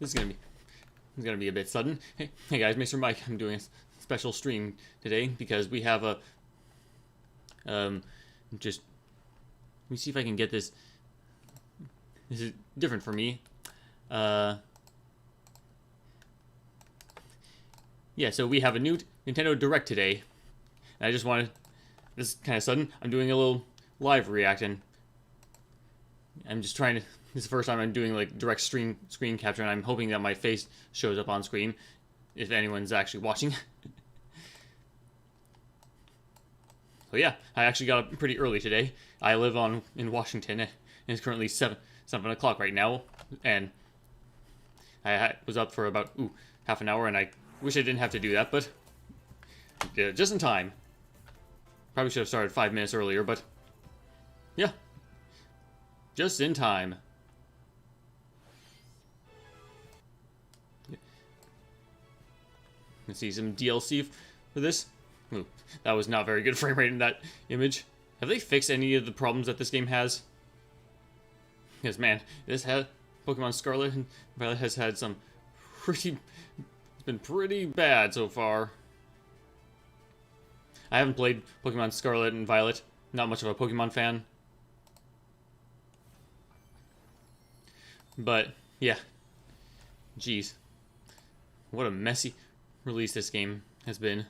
This is gonna be a bit sudden. Hey guys, Mr. Mike. I'm doing a special stream today because we have a just let me see if I can get this. This is different for me. Yeah, so we have a new Nintendo Direct today. And I just wanted, this is kind of sudden, I'm doing a little live reaction. I'm just trying to, this is the first time I'm doing like direct screen capture, and I'm hoping that my face shows up on screen if anyone's actually watching. So yeah, I actually got up pretty early today. I live in Washington, and it's currently 7 o'clock right now, and I was up for about half an hour, and I wish I didn't have to do that, but just in time. Probably should have started 5 minutes earlier, but yeah, just in time. Let's see some DLC for this. Ooh, that was not very good frame rate in that image. Have they fixed any of the problems that this game has? Because man, this had Pokemon Scarlet and Violet has had some pretty. It's been pretty bad so far. I haven't played Pokemon Scarlet and Violet. Not much of a Pokemon fan. But yeah, jeez, what a messy release this game has been.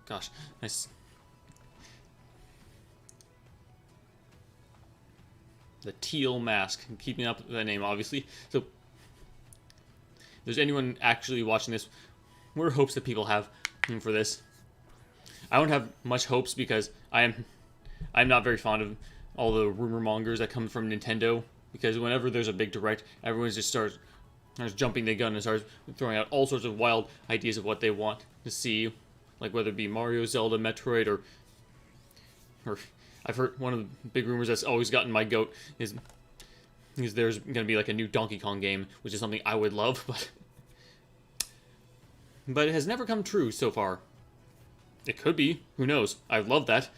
Gosh, nice. The teal mask, keeping up that name, obviously. So, if there's anyone actually watching this, what are hopes that people have for this? I don't have much hopes because I'm not very fond of all the rumor mongers that come from Nintendo. Because whenever there's a big direct, everyone just starts jumping the gun and starts throwing out all sorts of wild ideas of what they want to see. Like whether it be Mario, Zelda, Metroid, or I've heard one of the big rumors that's always gotten my goat is there's going to be like a new Donkey Kong game, which is something I would love, but it has never come true so far. It could be, who knows? I'd love that.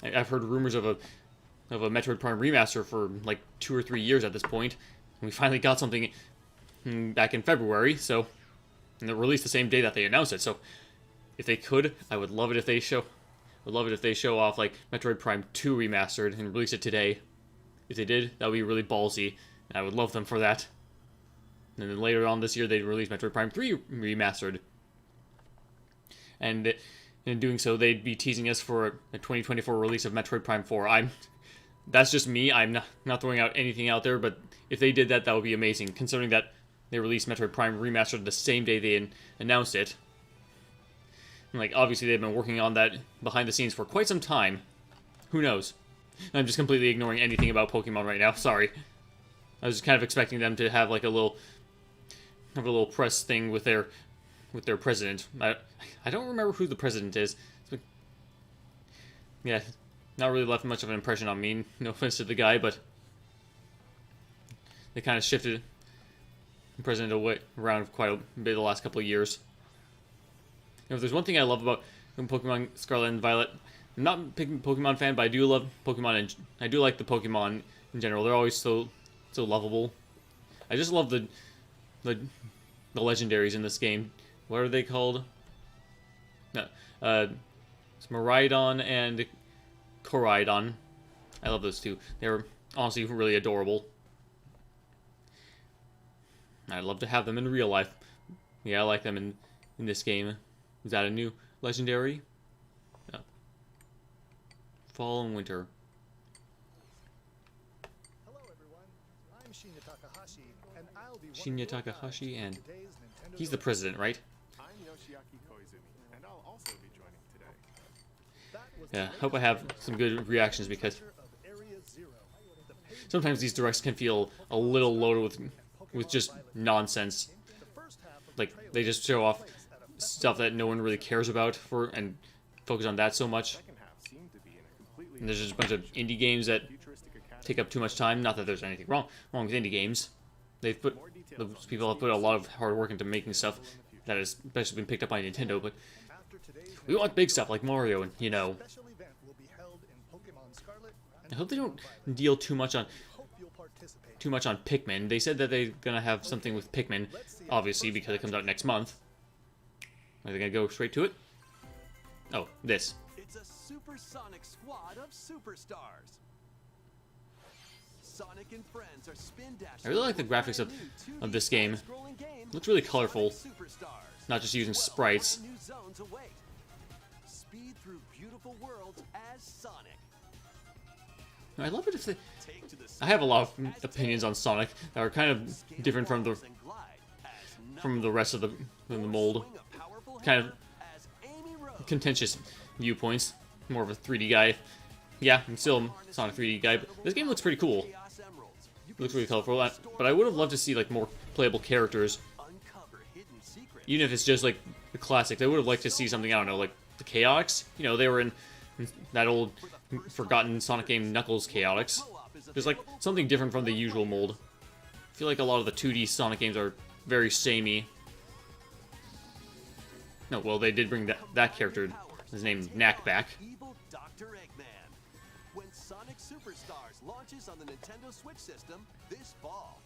I've heard rumors of a Metroid Prime remaster for like 2 or 3 years at this point, and we finally got something back in February. So, and it released the same day that they announced it. So. If they could, I would love it if they show off like Metroid Prime 2 remastered and release it today. If they did, that would be really ballsy, and I would love them for that. And then later on this year, they'd release Metroid Prime 3 remastered. And in doing so, they'd be teasing us for a 2024 release of Metroid Prime 4. That's just me. I'm not throwing out anything out there, but if they did that, that would be amazing, considering that they released Metroid Prime remastered the same day they announced it. Like, obviously they've been working on that behind the scenes for quite some time. Who knows? I'm just completely ignoring anything about Pokemon right now. Sorry. I was kind of expecting them to have like a little press thing with their president. I don't remember who the president is. Yeah, not really left much of an impression on me. No offense to the guy, but they kind of shifted the president around quite a bit the last couple of years. If there's one thing I love about Pokemon Scarlet and Violet, I'm not a big Pokemon fan, but I do love Pokemon, and I do like the Pokemon in general. They're always so lovable. I just love the legendaries in this game. What are they called? No, it's Miraidon and Koraidon. I love those two. They're honestly really adorable. I'd love to have them in real life. Yeah, I like them in this game. Is that a new legendary? No. Fall and winter. Hello everyone, I'm Shinya Takahashi, and I'll be Shinya Takahashi, and he's the president, right? I'm Yoshiaki Koizumi, and I'll also be joining today. Yeah, hope I have some good reactions because sometimes these directs can feel a little loaded with just nonsense. Like, they just show off stuff that no one really cares about and focus on that so much. And there's just a bunch of indie games that take up too much time. Not that there's anything wrong with indie games. Those people have put a lot of hard work into making stuff that has especially been picked up by Nintendo, but we want big stuff like Mario and, you know. I hope they don't deal too much on Hope you'll participate. Pikmin. They said that they're gonna have something with Pikmin, obviously, because it comes out next month. Are they gonna go straight to it? Oh, this. It's a supersonic squad of superstars. Sonic and friends are spin dashing. I really like the graphics of this game. Looks really colorful, not just using sprites. New zones await. Speed through beautiful worlds as Sonic. I love it if they... Take to the I have a lot of opinions on Sonic that are kind of different from the rest of the mold. Kind of contentious viewpoints. More of a 3D guy. Yeah, I'm still a Sonic 3D guy, but this game looks pretty cool. It looks really colorful, but I would have loved to see like more playable characters. Even if it's just like the classics, I would have liked to see something, I don't know, like the Chaotix. You know, they were in that old forgotten Sonic game Knuckles Chaotix. There's like something different from the usual mold. I feel like a lot of the 2D Sonic games are very samey. No, well, they did bring that character, his name Knack, back. Evil Dr. Eggman. When Sonic Superstars launches on the Nintendo Switch system this fall.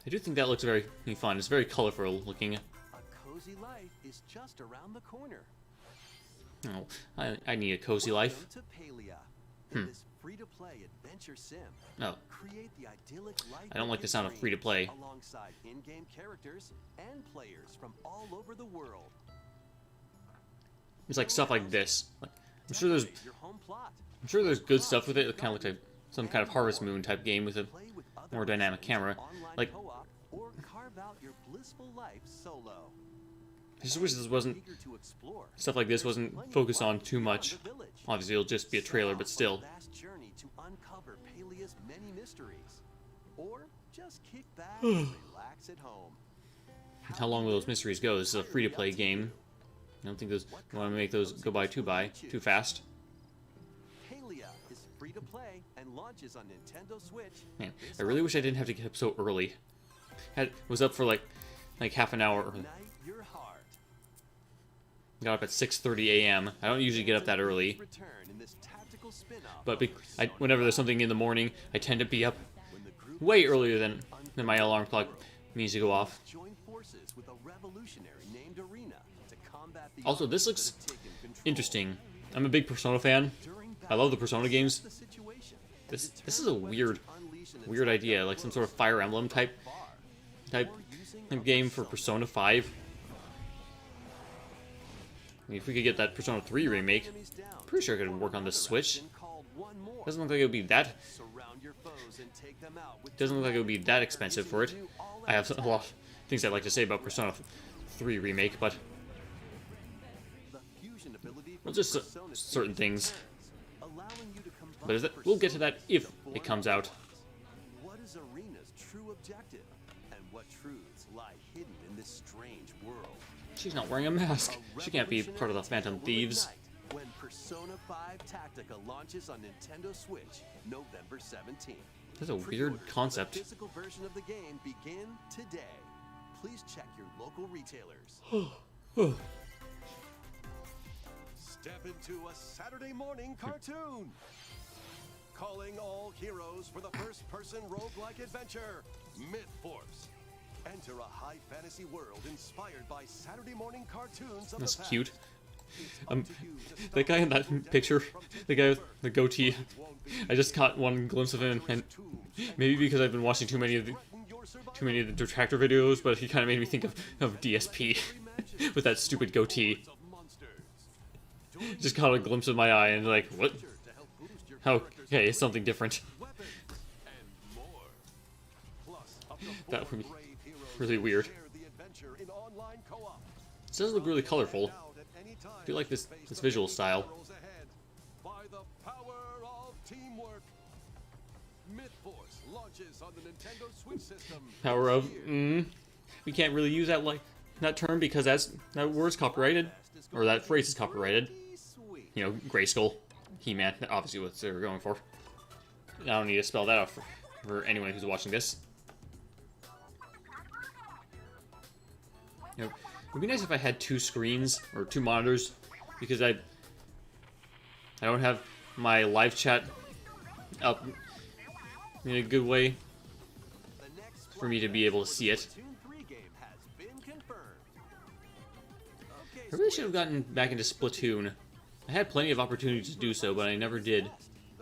I do think that looks very fun. It's very colorful looking. A cozy life is just around the corner. Oh, I need a cozy life. Welcome to Palia. In this free-to-play adventure sim. Oh, Create the idyllic life I don't like the sound of dreams free-to-play. alongside in-game characters and players from all over the world. It's like stuff like this. Like, I'm sure there's Your home plot. good stuff with it. It kind of looks like some kind of Harvest Moon type game with a Play with other more dynamic friends, camera. online Like, co-op, or carve out your blissful life solo. I just wish this wasn't Eager to explore. stuff like this wasn't focused on too much. Obviously, it'll just be a trailer, but still. Vast journey to uncover Palia's many mysteries, or just kick back and relax at home. How long will those mysteries go? This is a free-to-play game. I don't think those you want to make those go by too fast. Palia is free to play and launches on Nintendo Switch. Man, I really wish I didn't have to get up so early. Was up for like half an hour early. Ignite your heart. Got up at 6:30 a.m. I don't usually get up that early, Return in this tactical spin-off but of whenever there's something in the morning, I tend to be up when the group way earlier than my alarm clock needs to go off. join forces with a revolutionary named Arena to combat the Also, this odds looks that have taken control. interesting. I'm a big Persona fan. During I love the Persona games. the situation. This is a weird idea, like some sort of Fire Emblem type game for Persona 5. I mean, if we could get that Persona 3 remake, pretty sure it could work on the Switch. Doesn't look like it would be that. Doesn't look like it would be that expensive for it. I have a lot of things I'd like to say about Persona 3 remake, but well, just certain things. But we'll get to that if it comes out. What is Arena's true objective, and what truths lie hidden in this strange world? She's not wearing a mask. She can't be part of the Phantom Thieves. When Persona 5 Tactica launches on Nintendo Switch, November 17th. That's a weird concept. The physical version of the game begin today. Please check your local retailers. Step into a Saturday morning cartoon. Calling all heroes for the first-person roguelike adventure, Myth Force. Enter a high fantasy world inspired by Saturday morning cartoons of That's the past. cute. It's up to you to That guy in that picture, the guy with the goatee, I just caught one glimpse of him, and maybe because I've been watching too many of the detractor videos, but he kind of made me think of DSP with that stupid goatee. Just caught a glimpse of my eye and like, what? Okay, it's something different. That would be really weird. This does look really colorful. I do like this visual style. By the power of teamwork, Myth Force launches on the Nintendo Switch system. Power of we can't really use that term because that word's copyrighted, or that phrase is copyrighted. You know, Grayskull, He-Man, obviously what they were going for. I don't need to spell that out for anyone who's watching this. You know, it would be nice if I had two screens or two monitors, because I don't have my live chat up in a good way The next for me to be able to see it. Splatoon 3 game has been confirmed. Okay, I really should have gotten back into Splatoon. I had plenty of opportunities to do so, but I never did.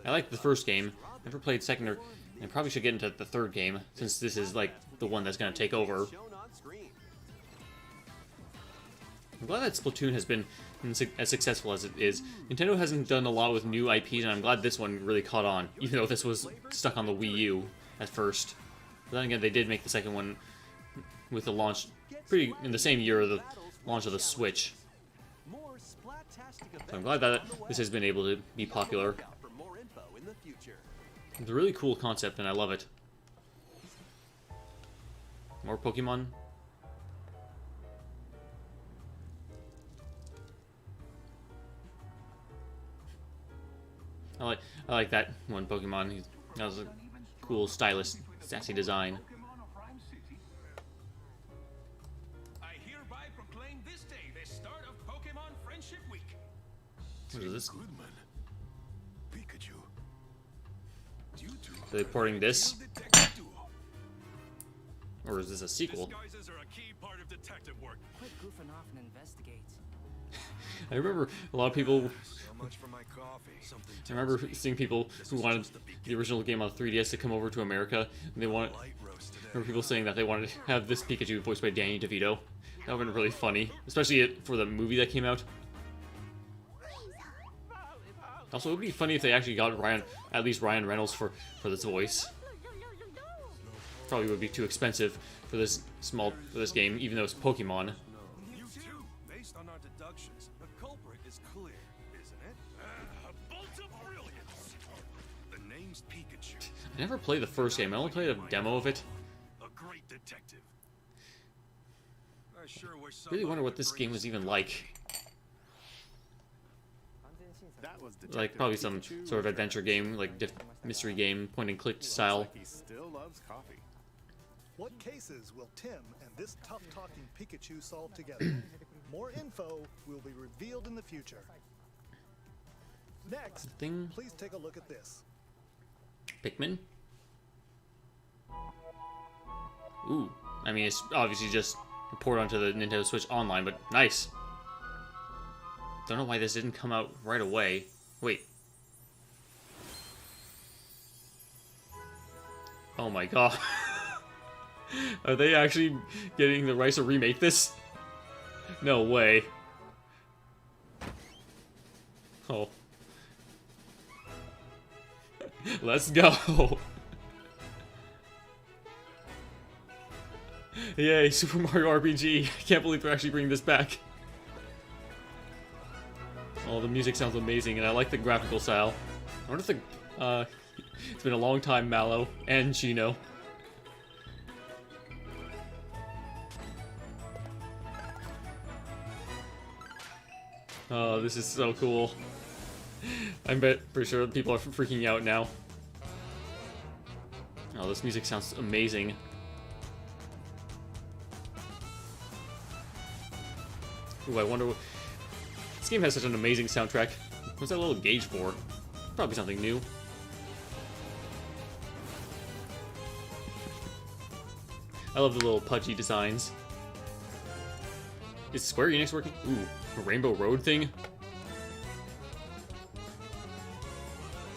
I liked the first game. Never played second or... I probably should get into the third game, since this is, like, the one that's going to take over. shown on screen. I'm glad that Splatoon has been as successful as it is. Nintendo hasn't done a lot with new IPs, and I'm glad this one really caught on, even though this was stuck on the Wii U at first. But then again, they did make the second one with the launch pretty in the same year of the launch of the Switch. More Splat-tastic So I'm glad that this has been able to be popular. Look out for more info in the future. It's a really cool concept, and I love it. More Pokemon. I like that one Pokemon. That was a cool, stylish, sassy design. I hereby proclaim this day the start of Pokemon Friendship Week. What is this? Goodman. Pikachu. Are they porting this? Or is this a sequel? Disguises are a key part of detective work. Quit goofing off and investigate. I remember a lot of people... So much for my coffee. Something I remember seeing people who wanted the original game on 3DS to come over to America, and they wanted... light roast I today. remember people saying that they wanted to have this Pikachu voiced by Danny DeVito. That would have been really funny, especially for the movie that came out. Also, it would be funny if they actually got at least Ryan Reynolds for this voice. Probably would be too expensive for this game, even though it's Pokemon. You too. Based on our deductions, the culprit is clear, isn't it? A bolt of brilliance. The name's Pikachu. I never played the first game. I only played a demo of it. A great detective. I sure wish I really wonder what this game was even like. That was Like probably some sort of adventure game, like mystery game, point and click style. He still loves coffee. What cases will Tim and this tough-talking Pikachu solve together? More info will be revealed in the future. Next, Thing please take a look at this. Pikmin. Ooh, I mean it's obviously just a port onto the Nintendo Switch Online, but nice. Don't know why this didn't come out right away. Wait. Oh my god. Are they actually getting the rights to remake this? No way. Oh. Let's go. Yay, Super Mario RPG. I can't believe they're actually bringing this back. Oh, the music sounds amazing, and I like the graphical style. I wonder if the... it's been a long time, Mallow and Chino. Oh, this is so cool. I'm pretty sure people are freaking out now. Oh, this music sounds amazing. Ooh, I wonder what... This game has such an amazing soundtrack. What's that little gauge for? Probably something new. I love the little pudgy designs. Is Square Enix working? Ooh, a Rainbow Road thing?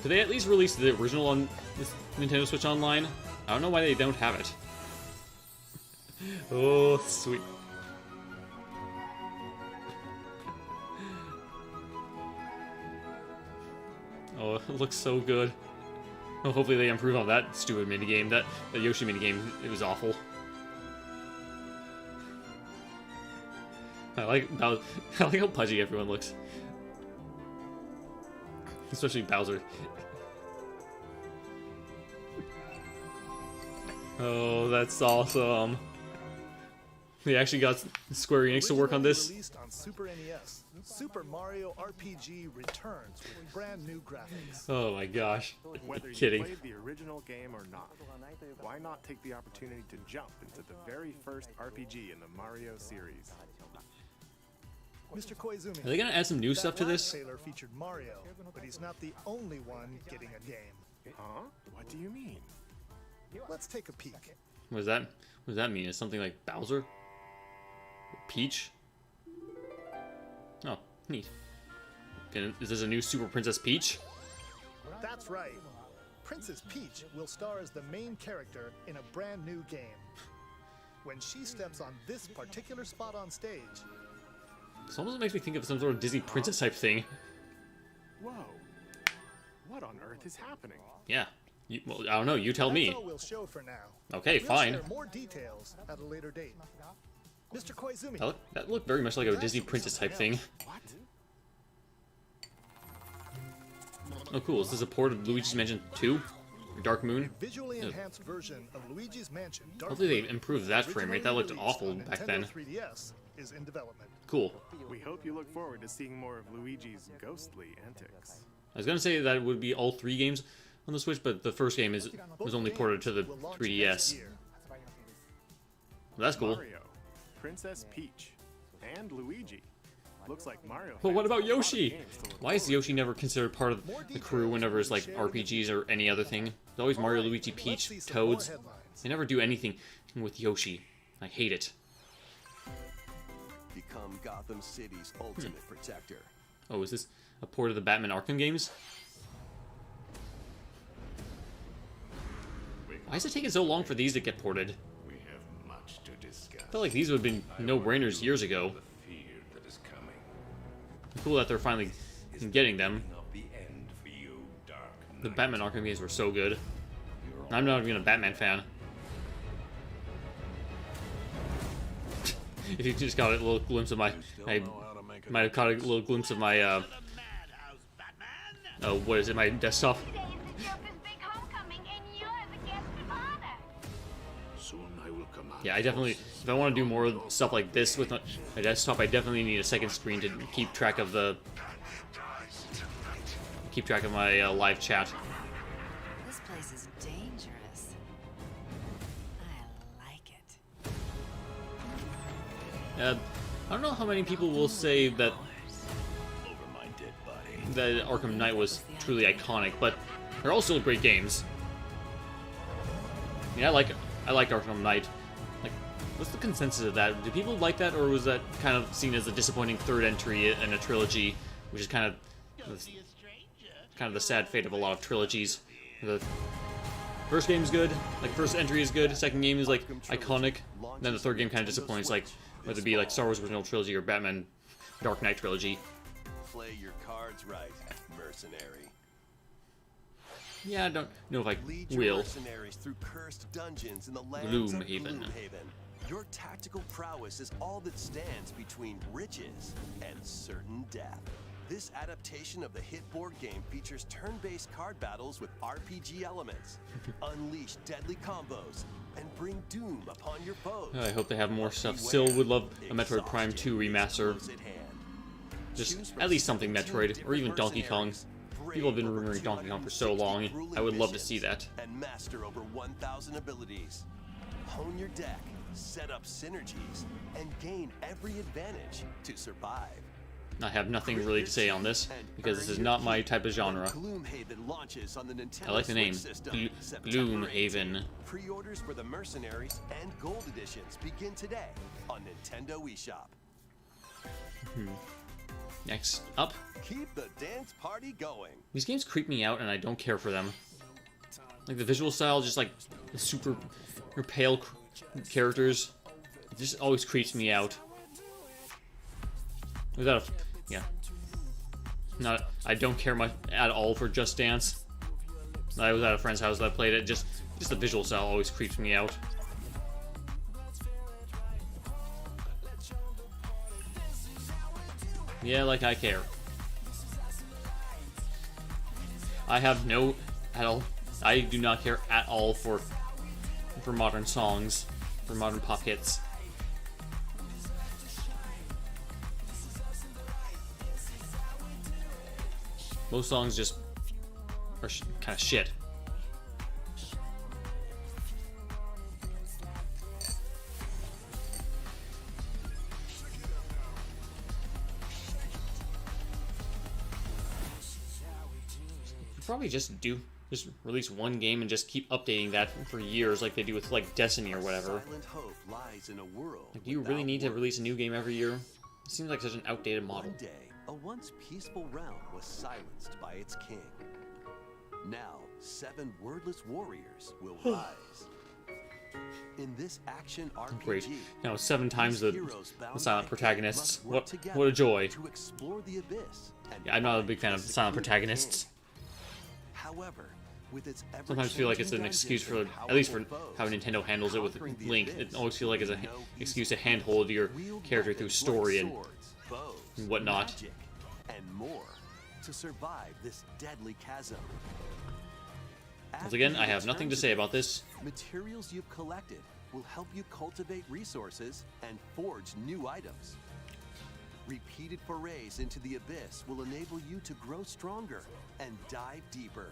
Did they at least release the original on this Nintendo Switch Online? I don't know why they don't have it. Oh, sweet. Oh, it looks so good. Well, hopefully they improve on that stupid minigame. That Yoshi minigame, it was awful. I like how pudgy everyone looks. Especially Bowser. Oh, that's awesome. They actually got Square Enix to work on this. Released on Super NES, Super Mario RPG returns with brand new graphics. Oh my gosh. Whether you Kidding. played the original game or not, why not take the opportunity to jump into the very first RPG in the Mario series? Mr. Koizumi. Are they gonna add some new that stuff to last this? trailer featured Mario, but he's not the only one getting a game. Huh? What do you mean? Let's take a peek. What does that mean? Is something like Bowser? Peach? Oh, neat. Is this a new Super Princess Peach? That's right. Princess Peach will star as the main character in a brand new game. When she steps on this particular spot on stage, This almost makes me think of some sort of Disney princess type thing. Whoa. What on earth is happening? Yeah. Well, I don't know. You tell that's me. all we'll show for now. Okay, We'll fine. share more details at a later date. Mr. Koizumi. That looked very much like a Disney princess type thing. What? Oh, cool. Is this a port of Luigi's Mansion 2? Dark Moon? Visually enhanced version of Luigi's Mansion Dark Hopefully they Moon, improved that frame rate. That looked originally awful released on back then. Nintendo 3DS is in development. Cool. We hope you look forward to seeing more of Luigi's ghostly antics. I was gonna say that it would be all 3 games on the Switch, but the first game was Both only games ported to the will launch 3DS. next year. Well, that's cool. Mario, Princess Peach, and Luigi. Looks like Mario. But what fans about have a lot of Yoshi? games to look Why is forward Yoshi never considered part of the crew whenever it's like RPGs or any other thing? It's always Mario, Luigi, Let's Peach, see some more Toads. headlines. They never do anything with Yoshi. I hate it. Become Gotham City's ultimate protector. Oh, is this a port of the Batman Arkham games? Why is it taking so long for these to get ported? We have much to discuss. I feel like these would have been no-brainers years ago. The fear that is coming. Cool that they're finally getting them. Of the end for you, Dark The Knight. Batman Arkham games were so good. I'm not even a Batman fan. If you just got a little glimpse of I might have caught a little glimpse of my, oh, what is it, my desktop? Today is the Joker's big homecoming, and you're the guest of honor. Soon I will come out. Yeah, I definitely, if I want to do more stuff like this with my desktop, I definitely need a second screen to keep track of my live chat. This place is dangerous. I like it. I don't know how many people will say that Over my dead body. that Arkham Knight was truly iconic, but they're all still great games. I mean, I like Arkham Knight. Like, what's the consensus of that? Do people like that, or was that kind of seen as a disappointing third entry in a trilogy, which is kind of the sad fate of a lot of trilogies? The first game is good, like first entry is good, second game is like iconic, then the third game kind of disappoints, like whether it be like Star Wars Original Trilogy or Batman Dark Knight Trilogy. Play your cards right, mercenary. Yeah, I don't know if I Lead your will. mercenaries through cursed dungeons in the lands Gloomhaven. of Gloomhaven. Your tactical prowess is all that stands between riches and certain death. This adaptation of the hit board game features turn-based card battles with RPG elements. Unleash deadly combos and bring doom upon your foes. I hope they have more stuff. Beware, Still would love a Metroid Prime exhaustion 2 is remaster. close at hand. Just Choose from at least something 17 Metroid, or even different Donkey Kong. mercenaries, People have been brave over rumoring Donkey Kong for so 260 long. grueling I would love to see missions, that. and master over 1,000 abilities. Hone your deck, set up synergies, and gain every advantage to survive. I have nothing really to say on this, because this is not my type of genre. Gloomhaven launches on the Nintendo I like the name, Switch system, September Gloomhaven. 18th. Pre-orders for the Mercenaries and Gold Editions begin today on Nintendo eShop. Next up, Keep the dance party going. these games creep me out and I don't care for them. Like the visual style, just like the super pale characters, it just always creeps me out. Without a, yeah. I don't care much at all for Just Dance. I was at a friend's house that played it, just the visual style always creeps me out. Yeah, like I care. I have no at all. I do not care at all for modern songs, for modern pop hits. Most songs just are kind of shit. Probably just do just release one game and just keep updating that for years like they do with like Destiny or whatever. Silent hope lies in a world Like, do you really need to release a new game every year? It seems like such an outdated model. One day, a once peaceful realm was silenced by its king. Now, 7 wordless warriors will rise. In this action RPG, Great. Now 7 times the heroes bound silent by protagonists. fate must work What together a joy. to explore the abyss and Yeah, I'm not a find big fan of the silent secret protagonists. king. However, with its Sometimes feel like it's an excuse for, at least for how Nintendo handles it with Link. It always feels like it's an excuse to handhold your character through story and whatnot. Magic, and more to survive this deadly chasm. Once again, I have nothing to say about this. Materials you've collected will help you cultivate resources and forge new items. Repeated forays into the abyss will enable you to grow stronger and dive deeper.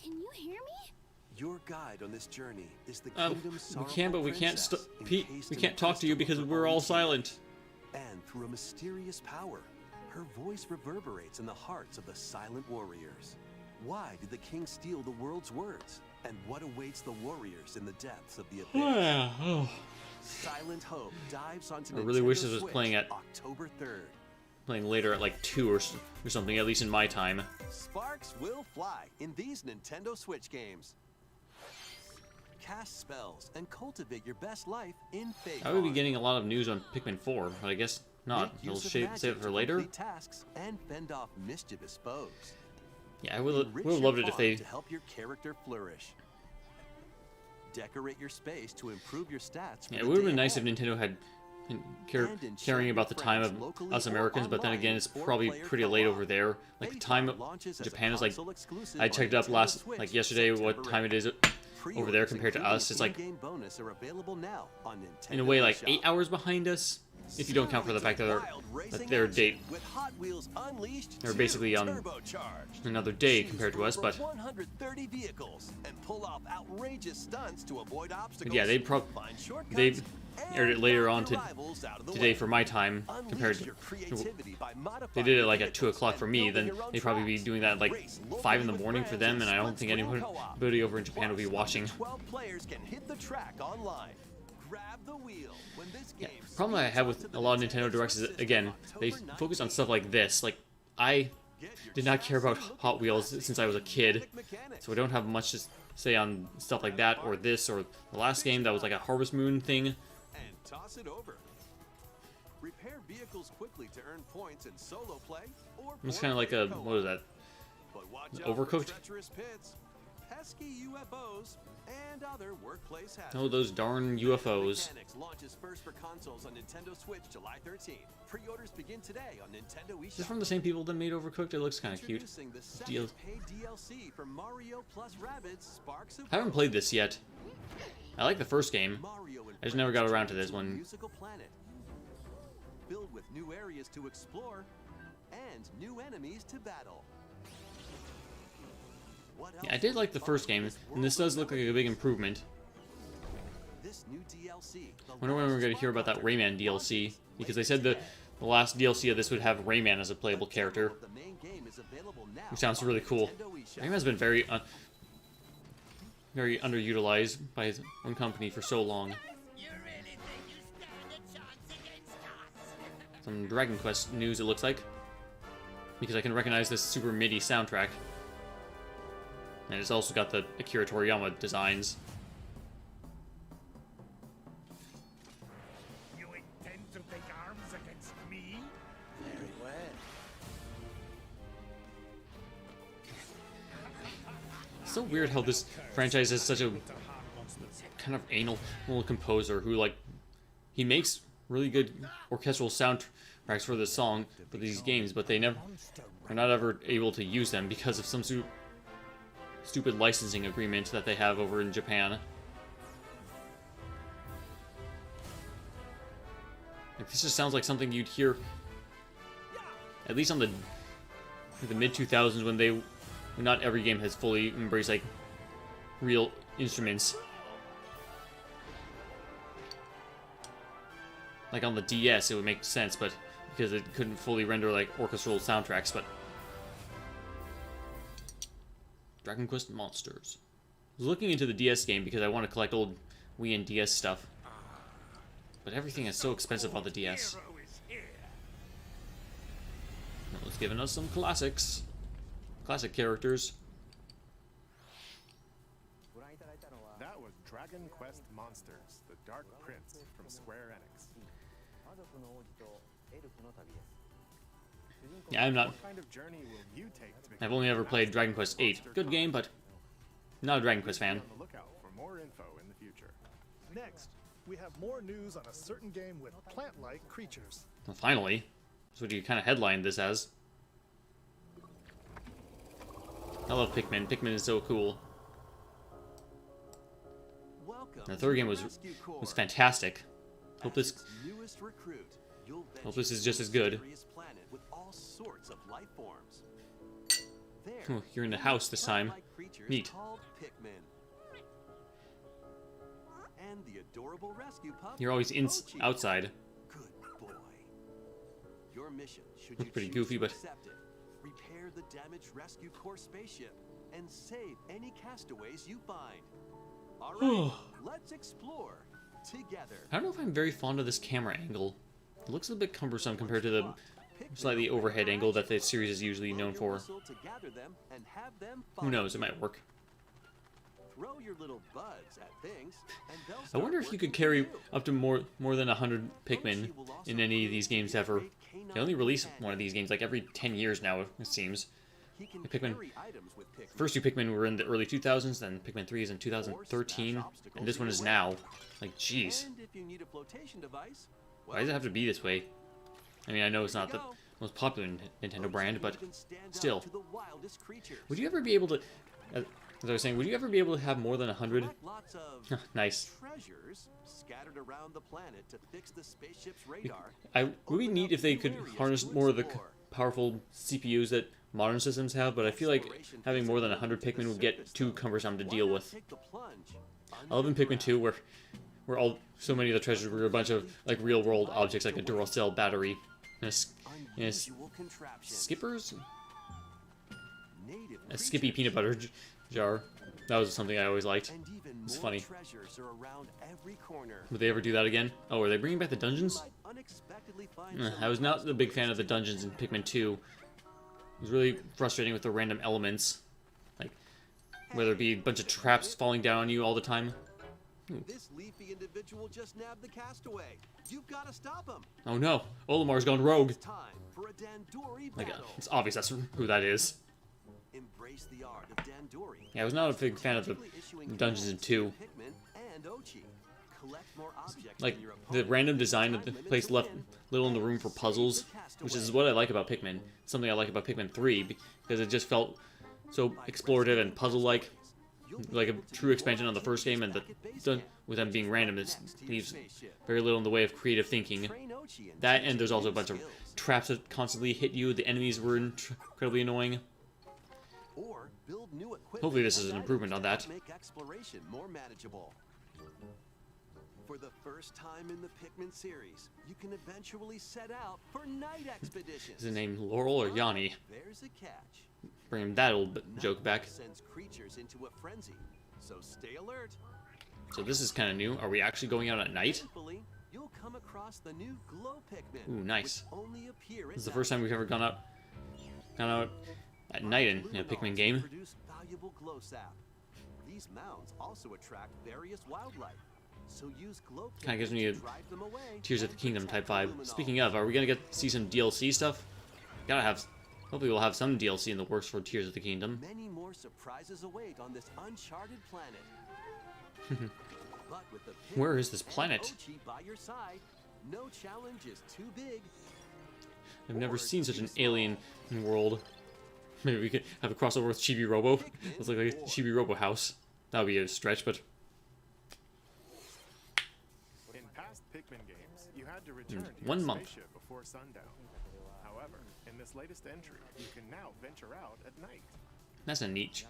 Can you hear me? Your guide on this journey is the We kingdom's can, but we can't. princess, Pete, encased we in can't the talk to you crystal because of we're all Orangey. silent. And through a mysterious power, her voice reverberates in the hearts of the silent warriors. Why did the king steal the world's words? And what awaits the warriors in the depths of the abyss? Silent Hope dives onto I really wish Nintendo this was Switch playing at- October 3rd. Playing later at like 2 or something, at least in my time. Sparks will fly in these Nintendo Switch games. Cast spells and cultivate your best life in faith. I would be getting a lot of news on Pikmin 4, but I guess not. They'll save it for later. Tasks and fend off mischievous foes. Yeah, I would Enrich have your loved it if farm they. to help your character flourish. Decorate your space to improve your stats. For Yeah, the it would have day been nice if ahead. Nintendo had been And enchant caring your about the time friends of locally us or Americans, but then online again, it's for probably player pretty late co-op. over there. Like the Phase time One launches as a Japan is like, console exclusive I on checked up Nintendo Switch yesterday what September time it is over Pre-orders, there compared to including us. It's like in-game bonus, are available now on Nintendo in a way like eShop. 8 hours behind us, if you don't count for the fact that Wild racing their action date with Hot Wheels Unleashed they're 2 basically on turbocharged. another day Choose compared to from us, over but 130 vehicles and pull off outrageous stunts to avoid obstacles. yeah, they find shortcuts, they've aired it and later knock on your rivals out of the today way. for my time compared Unleash your to. creativity by modifying They did it your like at 2 vehicles o'clock for and me, building then your own they'd probably be tracks. doing that at like Race 5 in the locally morning with for friends them, and I don't and think split-screen co-op. anybody over in Japan will be Plus, watching. 12 players can hit the track online. Grab the wheel when this game The problem I have with a lot of Nintendo Directs is, again, they focus on stuff like this. Like, I did not care about Hot Wheels since I was a kid, so I don't have much to say on stuff like that, or this, or the last game that was like a Harvest Moon thing. and toss it over. Repair vehicles quickly to earn points in solo play or It's kind of like a, what is that? But watch out Overcooked? for treacherous pits, pesky UFOs, and other workplace hazards. Oh, those darn UFOs. Mechanics launches first for consoles on Nintendo Switch July 13th. Pre-orders begin today on Nintendo eShop. Is this from the same people that made Overcooked? It looks kind of cute. Introducing the second Deal. paid DLC for Mario plus Rabbids Sparks of I haven't played this yet. I like the first game. Mario and I just never got friends around to journey this a one. Musical planet filled with new areas to explore and new enemies to battle. What Yeah, I else did will like you the find first in game, this and this world does of look like a melody? big improvement. This new DLC. I wonder when we're going to hear about that Rayman DLC, because they said that the last DLC of this would have Rayman as a playable character, The main game is available now which sounds on really cool. Nintendo eShop. Rayman's been very underutilized by his own company for so long. Some Dragon Quest news, it looks like, because I can recognize this Super MIDI soundtrack, and it's also got the Akira Toriyama designs. You intend to take arms against me? Very well. It's so weird how this franchise is such a kind of anal little composer who, like, he makes really good orchestral soundtracks for this song, for these games, but they never are not ever able to use them because of some stupid licensing agreement that they have over in Japan. Like, this just sounds like something you'd hear at least on the mid 2000s when not every game has fully embraced like real instruments. Like on the DS, it would make sense, but because it couldn't fully render like orchestral soundtracks. But Dragon Quest Monsters. I was looking into the DS game because I want to collect old Wii and DS stuff. But everything is so expensive on the DS. Well, it's giving us some classics. Classic characters. That was Dragon Quest Monsters, the Dark Prince from Square Enix. Yeah, I'm not. What kind of journey will you take to I've become only the ever played master Dragon of Quest the 8. monster Good game, but not a Dragon Quest fan. Be on the lookout for more info in the future. Next, we have more news on a certain game with plant-like creatures. Well, finally. That's what you kind of headlined this as. I love Pikmin. Pikmin is so cool. Welcome The third game to was Rescue Corps. fantastic. Hope As this its newest recruit, you'll Hope venture this is just to a as good. mysterious planet with all sorts of life forms. There, Oh, you're in the house this time. plant-like creatures Neat. called Pikmin. And the adorable rescue pup. You're always Ochi. outside. Good boy. Your mission, should Looks you pretty choose goofy, to but- accept it, repair the damaged Rescue Corps spaceship and save any castaways you find. All right, let's explore together. I don't know if I'm very fond of this camera angle. It looks a bit cumbersome compared to the Pikmin slightly will overhead bring angle that action. the series is usually Blow known your for. whistle to gather them and have them Who follow knows, it you. might work. Throw your little buds at things, and they'll I start wonder if you working could for carry you. up to more than 100 Pikmin Ochi will also in any of prove these to be games a ever. great canine They only release companion. one of these games like every 10 years now, it seems. He can Pikmin- carry items with Pikmin. First two Pikmin were in the early 2000s, then Pikmin 3 is in 2013, and this one is now. Like, jeez. And if you need a flotation device, Why does it have to be this way? I mean, I know it's there not you the go. most popular Nintendo Ochi brand, but even stands still. out to the wildest creatures. Would you ever be able to, as I was saying, would you ever be able to have more than 100? Collect lots of Nice. treasures scattered around the planet to fix the spaceship's radar. It would be neat if they could harness more of the powerful CPUs that modern systems have, but I feel like having more than 100 Pikmin would get too cumbersome to Why deal not with. take the plunge I love in Pikmin 2 where all so many of the treasures were a bunch of like real world objects like a Duracell battery and unusual contraptions. skippers, Native a Skippy creatures. peanut butter jar. That was something I always liked. And even It's more funny. treasures are around every corner. Would they ever do that again? Oh, are they bringing back the dungeons? You might unexpectedly find I some was not a big fan of the dungeons in Pikmin 2. It was really frustrating with the random elements. Like, whether it be a bunch of traps falling down on you all the time. This leafy individual just nabbed the castaway. You've got to stop him. Oh no, Olimar's gone rogue. It's time for a Dandori Like, battle. it's obvious that's who that is. Embrace the art of Dandori. Yeah, I was not a big fan of the Magically issuing dungeons in commands 2. to Pikmin and Ochi. Collect more objects Like, than your the opponent random and design of the time limit place to left win, little in the and room for save puzzles, the which is castaway. what I like about Pikmin. Something I like about Pikmin 3, because it just felt so explorative and puzzle-like. You'll be Like a able to true do expansion more on the first game, and back at base done camp. with them being random, it Next to your leaves spaceship. very little in the way of creative thinking. Train Ochi and That, teach and there's him also a new bunch of skills. traps that constantly hit you. The enemies were incredibly annoying. Or build new equipment Hopefully this is and an improvement items on to that. help make exploration more manageable. For the first time in the Pikmin series, you can eventually set out for night expeditions. Is his name Laurel or Yanni? There's a catch. Bring that old joke Night back. sends creatures into a frenzy, so stay alert. So this is kind of new. Are we actually going out at night? Thankfully, you'll come across the new glow Pikmin. Ooh, nice. Which only appear This is the first time we've ever gone out at night in a Pikmin game. Produce valuable glow sap. These mounds also attract various wildlife. So use glow Kinda gives Pikmin me to a drive them away Tears of the and Kingdom type protect vibe. the Speaking of, are we gonna see some DLC stuff? Gotta have. Hopefully we'll have some DLC in the works for Tears of the Kingdom. Many more surprises await on this uncharted planet. But with the Pikmin Where is this and planet? Ochi by your side, no challenge is too big. I've never or seen such too an small. alien world. Maybe we could have a crossover with Chibi Robo. It's like a Chibi Robo house. That would be a stretch, but In past Pikmin games, you had to return to 1 your month. spaceship before sundown. However, in this latest entry, you can now venture out at night. that's a neat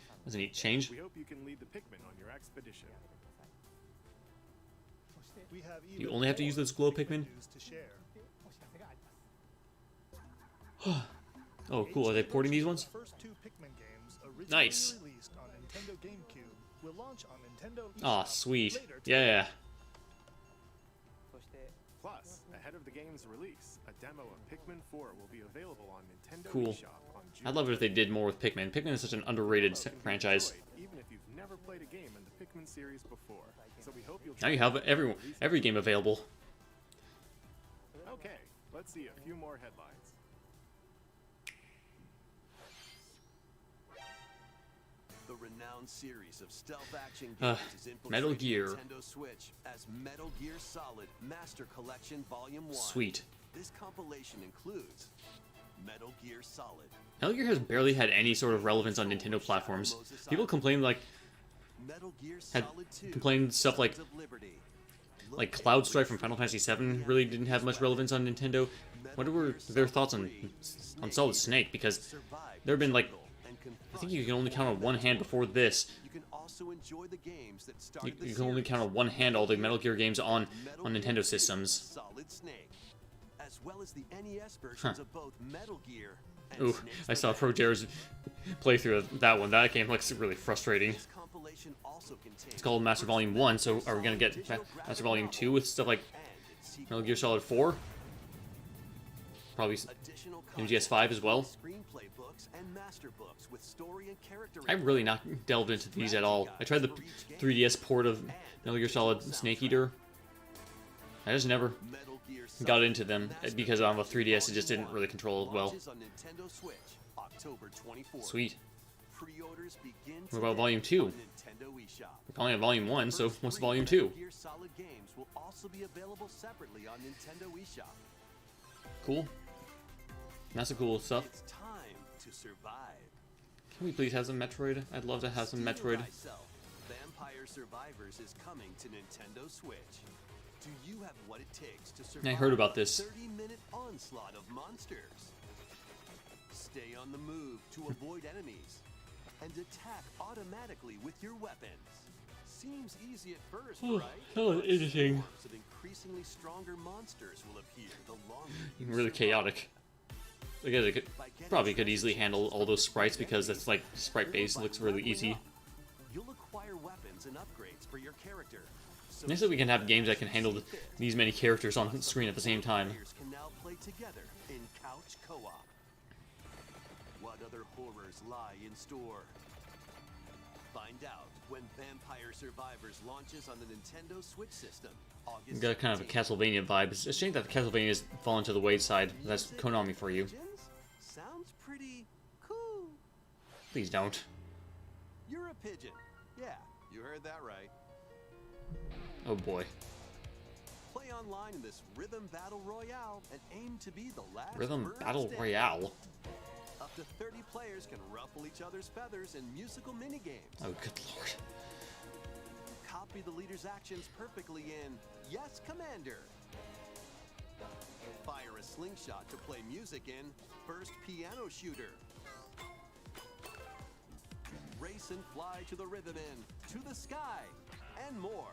change. We hope you can lead the Pikmin on your expedition. We have You even only have to more use those glow Pikmin? news to share. Oh, cool. Are they porting these ones? The first two Pikmin games originally Nice. released on Nintendo GameCube, will launch on Nintendo Aw, eShop sweet. later Yeah. Plus, ahead of the game's release, a demo of Pikmin 4 will be available on Nintendo Cool. eShop on June I'd love it if they did more with Pikmin. Pikmin is such an underrated Can be franchise. enjoyed even if you've never played a game in the Pikmin series before. So we hope you'll Now you have every game available. Okay, let's see a few more headlines. The renowned series of stealth action games is infiltrating Metal Gear. Nintendo Switch as Metal Gear Solid Master Collection Volume 1. Sweet. This compilation includes Metal Gear Solid. Metal Gear has barely had any sort of relevance on Nintendo platforms. People complain Metal Gear had Solid 2. complained stuff like Sons of Liberty. Cloud Strike from Final Fantasy VII really didn't have much relevance on Nintendo. What were their thoughts on Solid Snake? Because there have been I think you can only count on one hand before this. You can also enjoy the games that started You can only count on one hand all the Metal Gear games on Nintendo systems. Solid Snake, as well as the NES versions of both Metal Gear and Ooh, Snake's I saw Revenge. Pro Jared's playthrough of that one. That game looks really frustrating. This compilation also contains It's called Master Volume 1, so are we gonna get Master Volume 2 with stuff like Metal Gear Solid 4? Probably additional MGS5 as well. screenplay books and master books with story and character. I've really not delved into these at all. I tried the 3DS port of Metal Gear Solid Snake Eater. I just never Metal Gear got Solid into them Master because on the 3DS it Collection just didn't really control it well. launches on Nintendo Switch, October 24th. Sweet. Pre-orders begin What about today Volume 2? on Nintendo eShop. We're calling it Volume 1, so First what's three Volume Metal 2? Gear Solid games will also be available separately on Nintendo eShop. Cool. That's the cool stuff. It's time to survive. Can we please have some Metroid? I'd love to have some Steal Metroid. Thyself. Vampire Survivors is coming to Nintendo Switch. Do you have what it takes to survive I heard about this. a 30-minute onslaught of monsters? Stay on the move to avoid enemies and attack automatically with your weapons. Seems easy at first, right? Oh, But interesting. swarms of increasingly stronger monsters will appear the longer you Really survive. chaotic. I guess it probably could easily handle all those sprites because that's like sprite based. Looks really easy. You'll acquire weapons and upgrades for your character. So Nice that we can have games that can handle these many characters on the screen at the same time. players can now play together in couch co-op. What other horrors lie in store? Find out when Vampire Survivors launches on the Nintendo Switch system. August Got kind of a 17th. Castlevania vibe. It's a shame that the Castlevania has fallen to the wayside. That's Konami for you. Pigeons? Sounds pretty cool. Please don't. You're a pigeon. Yeah, you heard that right. Oh boy. Play online in this Rhythm Battle Royale and aim to be the last Rhythm bird Battle standing. Royale. Up to 30 players can ruffle each other's feathers in musical minigames. Oh good lord. Copy the leader's actions perfectly in Yes, Commander. Fire a slingshot to play music in First Piano Shooter. Race and fly to the rhythm in To the Sky, and more.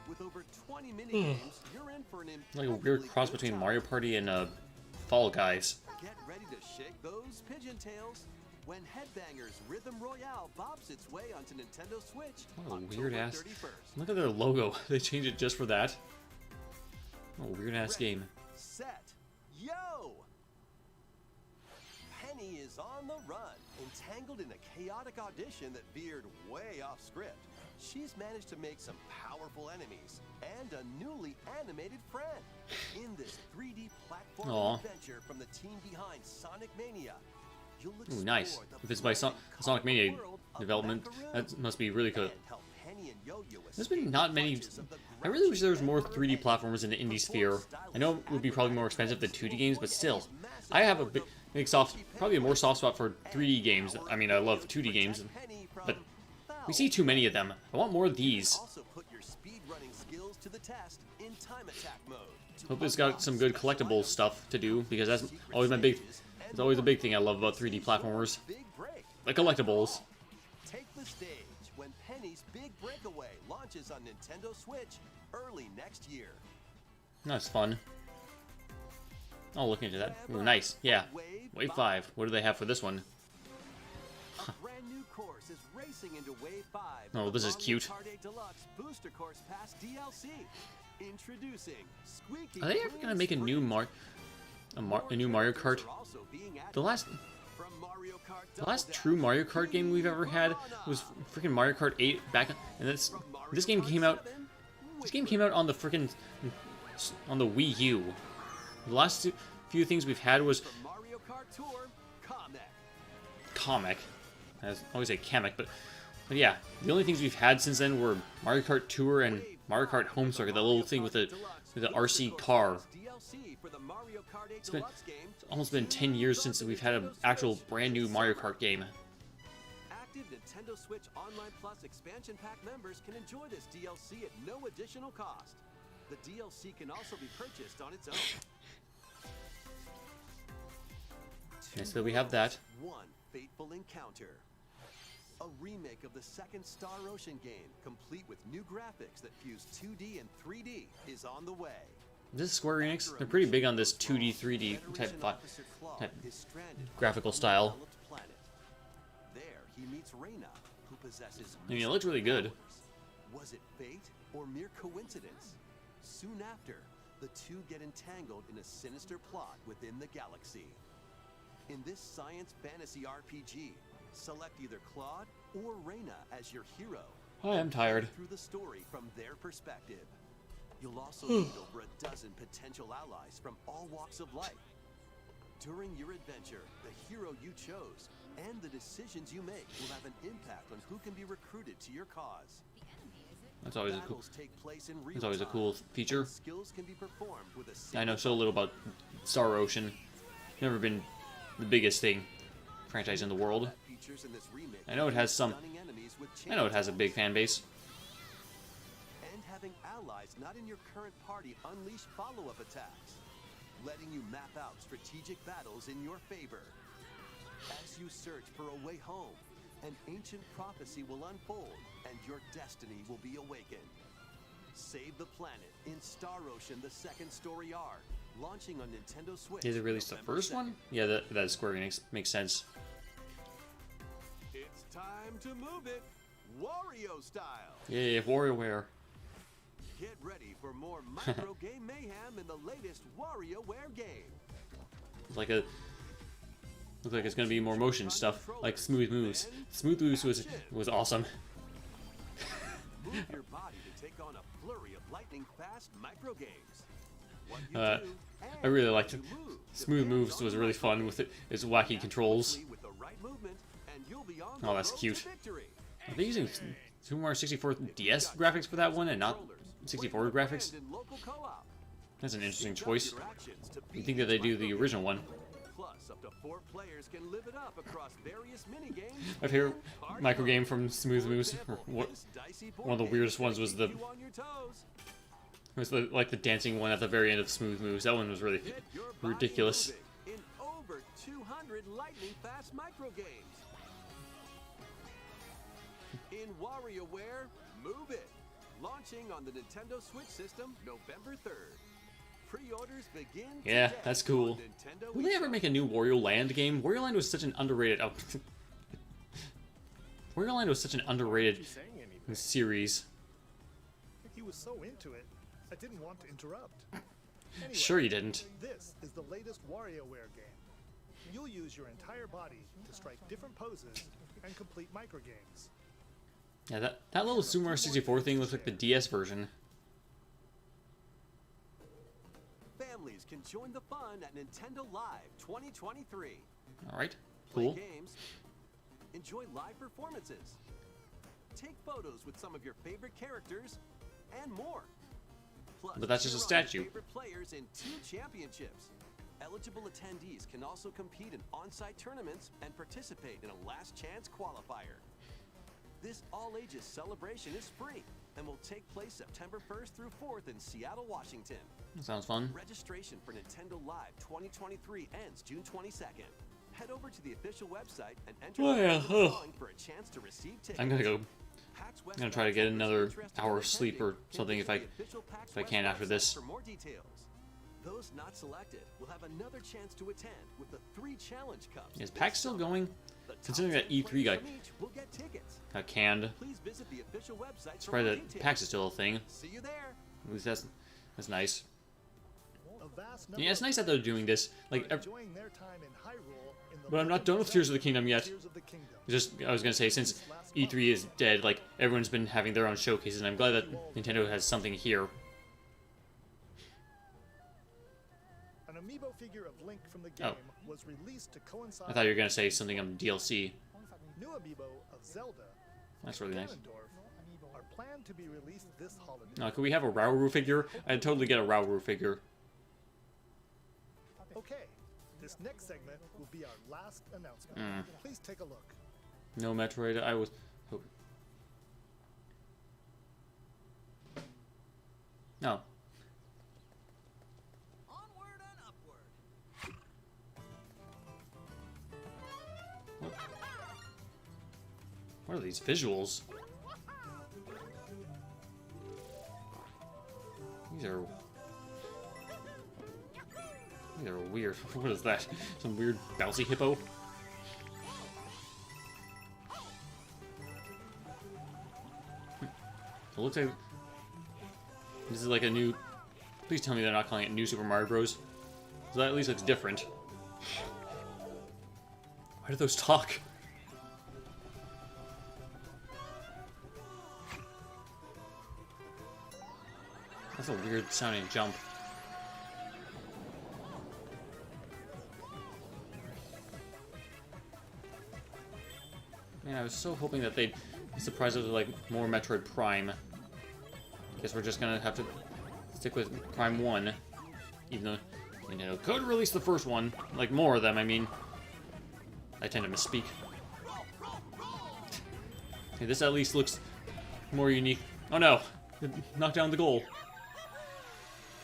With over 20 minigames, you're in for an Like a weird cross between Mario Party and Fall Guys. Get ready to shake those pigeon tails when Headbangers Rhythm Royale bobs its way onto Nintendo Switch. What a October weird ass. 31st. Look at their logo. They changed it just for that. Oh, weird ass Ready, game. Set, yo! Penny is on the run, entangled in a chaotic audition that veered way off script. She's managed to make some powerful enemies and a newly animated friend in this 3D platform Aw. adventure from the team behind Sonic Mania. You'll Ooh, nice. explore the If it's by brilliant Sonic Mania world of development, Macaroon that must be really good. and help Penny and Yo-Yo There's been escape not the many. clutches of the I really wish there was grouchy more Emperor 3D Eddie. platformers in the indie sphere. I know it would be probably more expensive than 2D games, but still, Massive I have a horde big of soft, grouchy probably a more penguins soft spot for 3D games. I mean, I love 2D games, but we see too many of them. I want more of these. Also put your speed running skills to the test in time attack mode. to Hope it's got unlock some good special collectible items, stuff to do because that's secret always my big. stages, It's and always a more. big thing I love about 3D platformers. Big break. The collectibles. Take the stage when Penny's Big Breakaway launches on Nintendo Switch early next year. That's fun. I'll look into that. Ooh, nice. Yeah. Wave 5. What do they have for this one? A brand new course is racing into Wave 5. Oh, this is Mario cute. Kart 8 Deluxe Booster Course Pass DLC. Introducing Squeaky Are they ever gonna make a new a new Mario Kart? The last true Mario Kart game we've ever had was freaking Mario Kart 8 back, and this game came out. This game came out on the freaking on the Wii U. The last few things we've had was Mario Kart Tour Comic. I always say Kamek, but yeah, the only things we've had since then were Mario Kart Tour and Mario Kart Home Circuit, that little thing with the RC car. It's almost been 10 years since we've had an actual brand new Mario Kart game. Active Nintendo Switch Online Plus expansion pack members can enjoy this DLC at no additional cost. The DLC can also be purchased on its own. Okay, so we have that. One Fateful Encounter. A remake of the second Star Ocean game, complete with new graphics that fuse 2D and 3D, is on the way. This is Square Enix. They're pretty big on this 2D, 3D type graphical style. There he meets Reyna, who possesses I mean, it looks really good. Was it fate or mere coincidence? Soon after, the two get entangled in a sinister plot within the galaxy. In this science fantasy RPG, select either Claude or Reyna as your hero. I am tired. Through the story from their perspective. You'll also meet over a dozen potential allies from all walks of life. During your adventure, the hero you chose and the decisions you make will have an impact on who can be recruited to your cause. That's always a cool. Battles take place in real That's always a time, cool feature. and skills can be performed with a I know so little about Star Ocean. Never been the biggest franchise in the world. features in this remake. I know it has some. Stunning enemies with I know it has a big fan base. And having allies not in your current party unleash follow-up attacks, letting you map out strategic battles in your favor. As you search for a way home, an ancient prophecy will unfold, and your destiny will be awakened. Save the planet in Star Ocean: The Second Story arc, launching on Nintendo Switch. Did they release the November first 2nd. one? Yeah, that is Square Enix. Makes sense. It's time to move it, Wario style. Yeah, WarioWare. Get ready for more micro game mayhem in the latest WarioWare game. Looks like it's gonna be more motion stuff, like Smooth Moves. Smooth Moves was awesome. Move your body to take on a flurry of lightning-fast micro games. What you do and I really liked how it. you move Smooth depends Moves on was the really micro fun game. with its wacky controls. With the right movement, and you'll be on Oh, the that's road cute. to victory. Are they using Super Mario 64 DS graphics for that one and not 64 graphics? And local co-op. That's an interesting Sync up choice. your actions to You'd beat think that they do the micro original one. Plus, up to 4 players can live it up across various mini-games. My favorite and party micro game modes. from Smooth For Moves, example, what this dicey one of the board weirdest game ones is was gonna the keep you on your toes. like the dancing one at the very end of Smooth Moves. That one was really Get your body ridiculous. moving in over 200 lightning-fast micro games. In WarioWare, move it. Launching on the Nintendo Switch system November 3rd. Pre-orders begin Yeah, today that's cool. on Nintendo Will they ever eShop. make a new Wario Land game? Wario Land was such an underrated. Oh, Wario Land was such an underrated Keep saying anything. series. He was so into it, I didn't want to interrupt. Anyway, Sure you didn't. This is the latest WarioWare game. You'll use your entire body to strike different poses and complete micro games. Yeah, that little Super Mario 64 thing looks like the DS version. Families can join the fun at Nintendo Live 2023. All right, Play cool. games, enjoy live performances, take photos with some of your favorite characters, and more. Plus, But that's just a cheer on your statue. favorite players in 2 championships. Eligible attendees can also compete in on-site tournaments and participate in a last chance qualifier. This all-ages celebration is free and will take place September 1st through 4th in Seattle, Washington. Sounds fun. Registration for Nintendo Live 2023 ends June 22nd. Head over to the official website and enter Oh, yeah. the drawing for a chance to receive tickets. I'm gonna go. PAX I'm gonna try to get West another interested hour in of sleep or attending can something visit if I the official PAX if I West can after website this. For more details. Those not selected will have another chance to attend with the 3 challenge cups. Is this PAX still summer. going? The Considering that top 10 E3 players from each will get tickets. got canned, Please visit the official website for surprised more that details. PAX is still a thing. See you there. At least that's nice. A vast number Yeah, it's of nice that they're doing this. people Like, are enjoying their time in Hyrule in the but I'm not Legend done of with Tears of Zelda the Kingdom yet. Tears of the Kingdom. Just, I was gonna say, since E3 is dead, like, everyone's been having their own showcases, and I'm glad that Nintendo has something here. An amiibo figure of Link from the Oh. game was released to coincide I thought you were gonna say something on DLC. new amiibo of Zelda, That's really nice. Ganondorf, are planned to be released this holiday. Now, could we have a Rauru figure? I'd totally get a Rauru figure. Okay, this next segment will be our last announcement. Please take a look. No Metroid, I was hoping. No. Onward and upward. What are these visuals? These are weird. What is that? Some weird bouncy hippo? It looks like this is like a new. Please tell me they're not calling it New Super Mario Bros. So that at least looks different. Why do those talk? That's a weird sounding jump. Man, I was so hoping that they'd surprise us with like more Metroid Prime. Guess we're just gonna have to stick with Prime 1. Even though Nintendo could release the first one. Like more of them, I mean. I tend to misspeak. Okay, this at least looks more unique. Oh no! Knocked down the goal.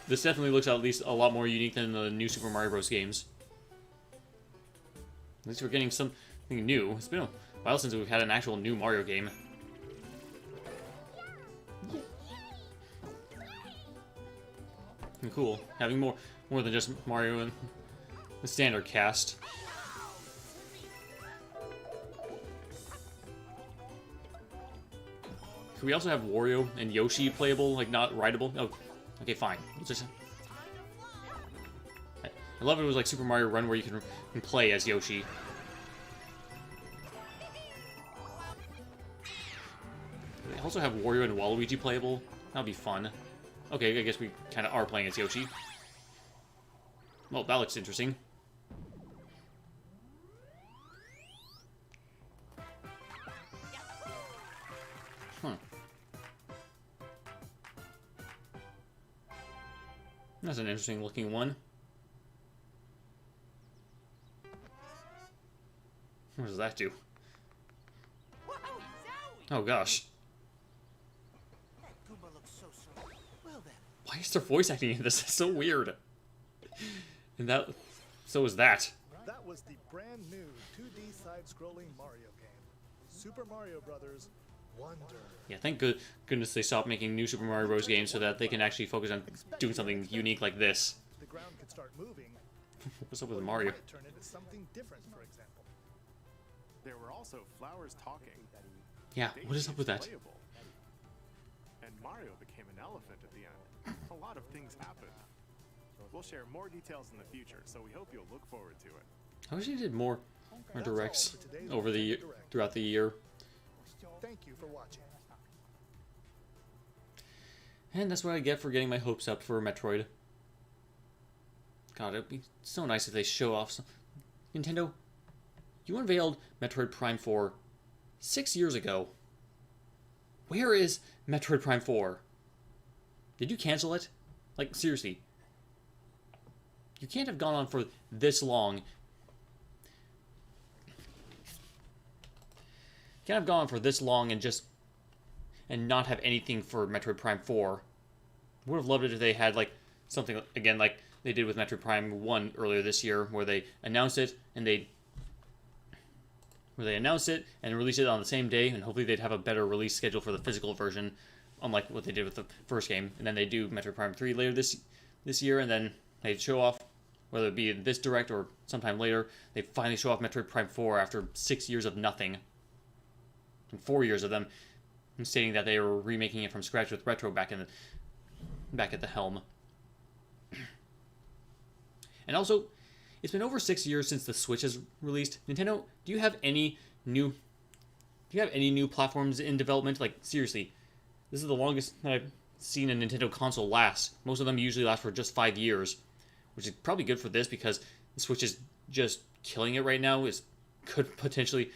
This definitely looks at least a lot more unique than the new Super Mario Bros. Games. At least we're getting something new. It's been a while since we've had an actual new Mario game. And cool. Having more than just Mario and the standard cast. Could we also have Wario and Yoshi playable, like not rideable? Oh, okay, fine. Let's just... I love it was like Super Mario Run where you can play as Yoshi. They also have Wario and Waluigi playable. That'll be fun. Okay, I guess we kind of are playing as Yoshi. Well, that looks interesting. Huh. That's an interesting looking one. What does that do? Oh gosh. Why is there voice acting in this? It's so weird. And that... so is that. That was the brand new 2D side-scrolling Mario game, Super Mario Brothers Wonder. Yeah, thank goodness they stopped making new Super Mario Bros. Games so that they can actually focus on doing something unique like this. The ground could start moving. What's up with or you Mario? might turn into something different, for example. There were also flowers talking. Yeah, what is up with that? Daisy is playable. And Mario became an elephant at the end. A lot of things happened. We'll share more details in the future, so we hope you'll look forward to it. I wish they did more directs for today's over the Direct. throughout the year. Thank you for watching. And that's what I get for getting my hopes up for Metroid. God, it'd be so nice if they show off some... Nintendo, you unveiled Metroid Prime 4 6 years ago. Where is Metroid Prime 4? Did you cancel it? Like, seriously. You can't have gone on for this long. You can't have gone on for this long and not have anything for Metroid Prime 4. Would have loved it if they had, like, something, again, like they did with Metroid Prime 1 earlier this year, where they announced it, and released it on the same day, and hopefully they'd have a better release schedule for the physical version, unlike what they did with the first game. And then they do Metroid Prime 3 later this year, and then they'd show off whether it be in this direct or sometime later, they finally show off Metroid Prime 4 after 6 years of nothing. And 4 years of them stating that they were remaking it from scratch with Retro back at the helm. And also, it's been over 6 years since the Switch has released. Nintendo, do you have any new platforms in development? Like, seriously, this is the longest that I've seen a Nintendo console last. Most of them usually last for just 5 years, which is probably good for this because the Switch is just killing it right now. Could potentially,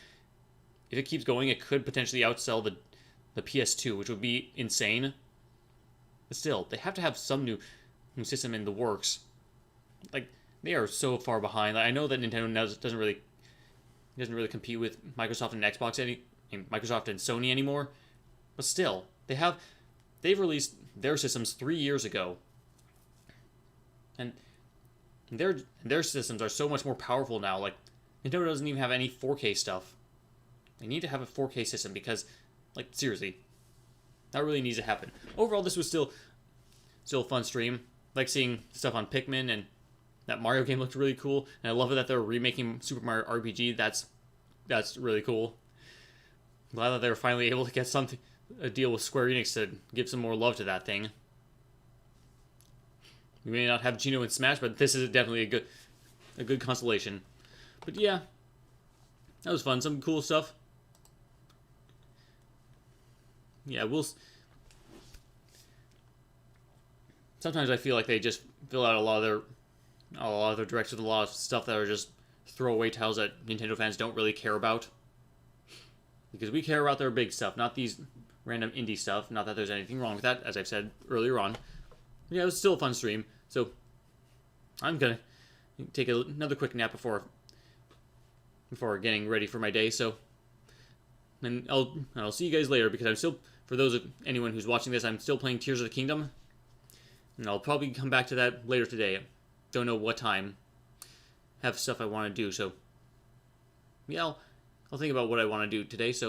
if it keeps going, it could potentially outsell the PS2, which would be insane. But still, they have to have some new system in the works. Like, they are so far behind. I know that Nintendo doesn't really compete with Microsoft and Microsoft and Sony anymore, but still, they've released their systems 3 years ago, and their systems are so much more powerful now. Like, Nintendo doesn't even have any 4K stuff. They need to have a 4K system because, like, seriously, that really needs to happen. Overall, this was still a fun stream. Like seeing stuff on Pikmin, and that Mario game looked really cool. And I love it that they're remaking Super Mario RPG. That's really cool. I'm glad that they were finally able to get a deal with Square Enix to give some more love to that thing. We may not have Geno in Smash, but this is definitely a good constellation. But yeah, that was fun. Some cool stuff. Yeah, sometimes I feel like they just fill out a lot of their directs with a lot of stuff that are just throwaway titles that Nintendo fans don't really care about. Because we care about their big stuff, not these random indie stuff. Not that there's anything wrong with that, as I've said earlier on. But yeah, it was still a fun stream. So I'm gonna take another quick nap before getting ready for my day. So, and I'll see you guys later, because I'm still, for anyone who's watching this, I'm still playing Tears of the Kingdom. And I'll probably come back to that later today. Don't know what time. Have stuff I want to do, so yeah, I'll think about what I want to do today, so